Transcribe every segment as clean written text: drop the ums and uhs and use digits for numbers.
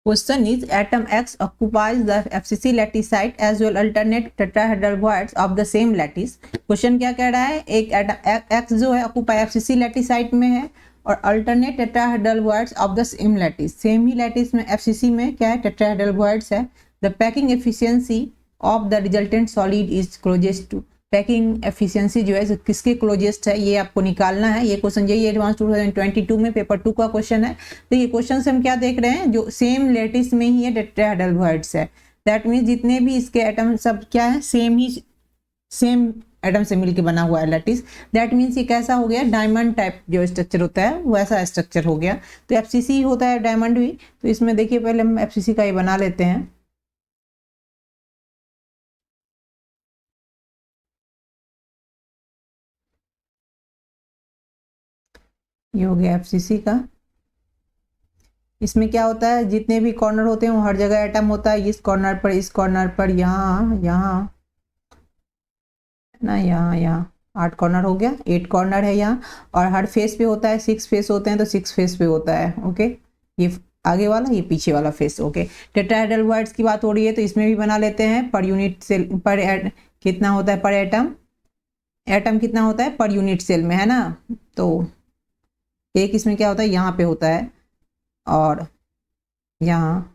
Question is atom X occupies the FCC lattice site as well alternate tetrahedral voids of the same lattice. Question क्या कह रहा है, एक atom X जो है ऑक्यूपाई FCC लैटिस साइट में है और alternate tetrahedral voids of the same lattice, same ही लैटिस में FCC में क्या है, टेट्राहेड्रल वॉइड्स है. The packing efficiency of the resultant solid is closest to. Packing efficiency जो है किसके क्लोजेस्ट है ये आपको निकालना है. ये क्वेश्चन यही एडवांस 2022 में पेपर 2 का क्वेश्चन है. तो ये क्वेश्चन से हम क्या देख रहे हैं, जो सेम लैटिस में ही है टेट्राहेड्रल वॉइड्स है. दैट मीन्स जितने भी इसके एटम सब क्या है, सेम एटम से मिलकर बना हुआ है लैटिस. दैट मीन्स ये कैसा हो गया, डायमंड टाइप जो स्ट्रक्चर होता है वैसा स्ट्रक्चर हो गया. तो FCC होता है डायमंड भी. तो इसमें देखिए पहले हम FCC का ये बना लेते हैं. ये हो गया FCC का. इसमें क्या होता है, जितने भी कॉर्नर होते हैं वो हर जगह एटम होता है. इस कॉर्नर पर, इस कॉर्नर पर, यहाँ ना, यहाँ 8 कॉर्नर हो गया, 8 कॉर्नर है यहाँ. और हर फेस पे होता है, 6 फेस होते हैं तो 6 फेस पे होता है. ओके, ये आगे वाला, ये पीछे वाला फेस. ओके, टेट्राहेड्रल वॉइड्स की बात हो रही है तो इसमें भी बना लेते हैं. पर यूनिट सेल पर कितना होता है, पर एटम कितना होता है पर यूनिट सेल में, है ना. तो एक इसमें क्या होता है, यहाँ पे होता है और यहाँ.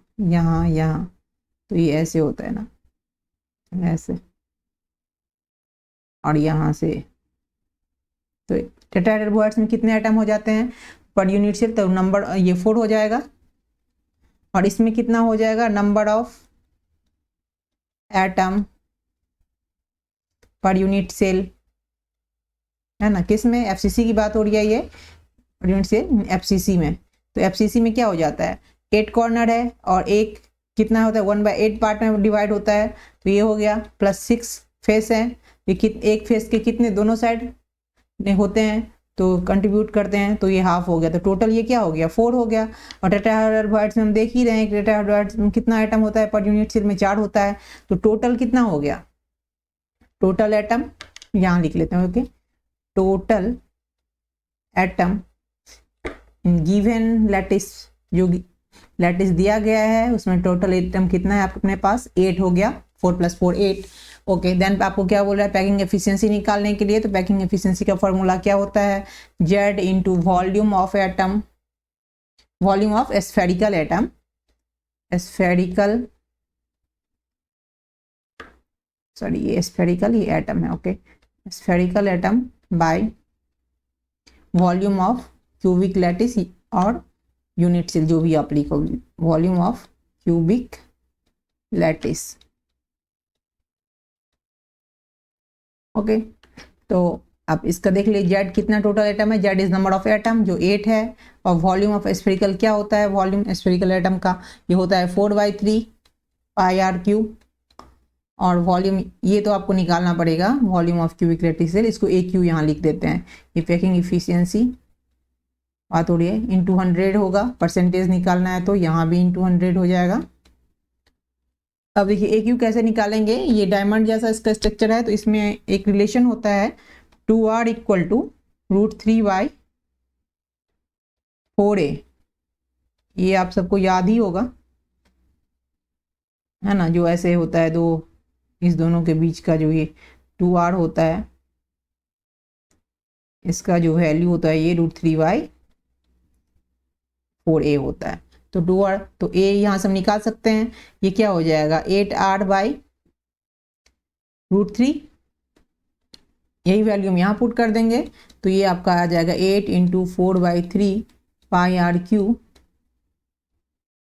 तो ये ऐसे होता है ना, ऐसे, और यहाँ से. तो टेट्राहेड्रल वॉइड्स में कितने एटम हो जाते हैं पर यूनिट सेल, तो नंबर ये 4 हो जाएगा. और इसमें कितना हो जाएगा, number of atom per unit cell, है ना. किस में, FCC की बात हो रही है, ये यूनिट सेल FCC में. तो FCC में क्या हो जाता है, 8 कॉर्नर है और एक कितना होता है, 1/8 पार्ट में डिवाइड होता है. तो ये हो गया, प्लस 6 फेस है. ये एक फेस के कितने दोनों साइड होते हैं तो कंट्रीब्यूट करते हैं, तो ये हाफ हो गया. तो टोटल ये क्या हो गया, 4 हो गया. और टेट्राहेड्रल वॉइड्स में हम देख ही रहे हैं कि टेट्राहेड्रल वॉइड्स में कितना एटम होता है पर यूनिट सेल में, 4 होता है. तो टोटल कितना हो गया, टोटल एटम यहाँ लिख लेते हैं. Okay, total atom given lattice, जो लैटिस दिया गया है उसमें टोटल एटम कितना है आपके अपने पास, 8 हो गया. 4 + 4 8. ओके, देन आपको क्या बोल रहा है, पैकिंग एफिशिएंसी निकालने के लिए. तो पैकिंग एफिशिएंसी का फॉर्मूला क्या होता है, Z into volume of atom, volume of spherical atom, ये स्फेरिकल ये एटम है. Okay, spherical atom by volume of cubic lattice और यूनिट सेल, जो भी आप लिखोगे, volume of cubic lattice. Okay, तो आप इसका देख लीजिए, Z कितना टोटल एटम है, Z is number of atom जो 8 है. और वॉल्यूम ऑफ स्फेरिकल क्या होता है, वॉल्यूम स्फेरिकल एटम का ये होता है 4/3 πr3. और वॉल्यूम ये तो आपको निकालना पड़ेगा, volume of cubic lattice cell, इसको AQ यहाँ लिख देते हैं. ये पैकिंग इफिशियंसी बात हो रही है, इंटू 100 होगा. परसेंटेज निकालना है तो यहाँ भी इंटू 100 हो जाएगा. अब देखिए AQ कैसे निकालेंगे, ये डायमंड जैसा इसका स्ट्रक्चर है तो इसमें एक रिलेशन होता है 2R = √3/4A. ये आप सबको याद ही होगा, है ना. जो ऐसे होता है इस दोनों के बीच का जो ये 2R होता है, इसका जो वैल्यू होता है ये √3/4A होता है. तो 2R, तो A यहाँ से हम निकाल सकते हैं. ये क्या हो जाएगा, 8R/√3. यही वैल्यू हम यहाँ पुट कर देंगे तो ये आपका आ जाएगा 8 × 4/3 πr3.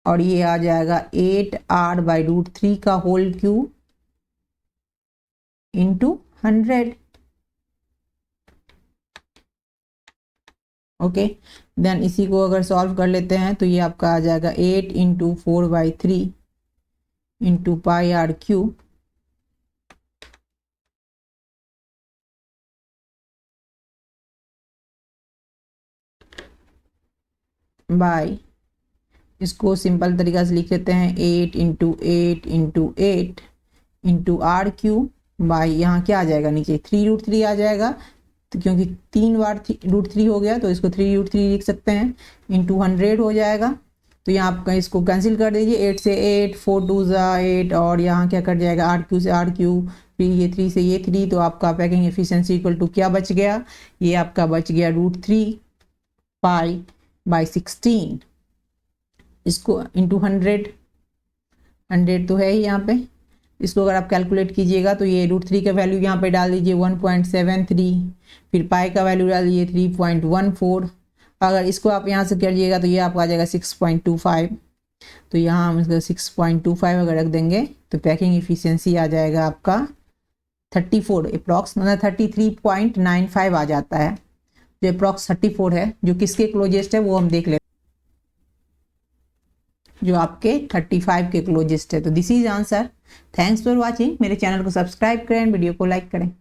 और ये आ जाएगा 8R/√3 का whole cube into 100. Okay, then इसी को अगर सॉल्व कर लेते हैं तो ये आपका आ जाएगा 8 × 4/3 इंटू πr3 बाय, इसको सिंपल तरीका से लिख लेते हैं 8 × 8 × 8 इंटू r³ बाय, यहाँ क्या आ जाएगा, नीचे 3√3 आ जाएगा. तो क्योंकि 3 बार √3 हो गया तो इसको 3√3 लिख सकते हैं. इंटू 100 हो जाएगा. तो यहाँ आप इसको कैंसिल कर दीजिए, 8 से 8, 4 2 8, और यहाँ क्या कट जाएगा, RQ से RQ, फिर ये 3 से ये 3, तो आपका पैकिंग एफिशिएंसी इक्वल टू क्या बच गया, ये आपका बच गया √3 पाई बाई 16, इसको इंटू 100 तो है ही यहाँ पे, इसको अगर आप कैलकुलेट कीजिएगा तो ये √3 का वैल्यू यहाँ पे डाल दीजिए 1.73, फिर पाई का वैल्यू डाल दीजिए 3.14, अगर इसको आप यहाँ से करिएगा तो ये आपका आ जाएगा 6.25, तो यहाँ हम इसका 6.25 अगर रख देंगे तो पैकिंग एफिशिएंसी आ जाएगा आपका 34 अप्रॉक्स, मतलब 33.95 आ जाता है, जो अप्रॉक्स 34 है, जो किसके क्लोजेस्ट है वो हम देख लेते हैं, जो आपके 35 के क्लोजेस्ट है। तो this is answer. Thanks for watching, मेरे चैनल को सब्सक्राइब करें, वीडियो को लाइक करें।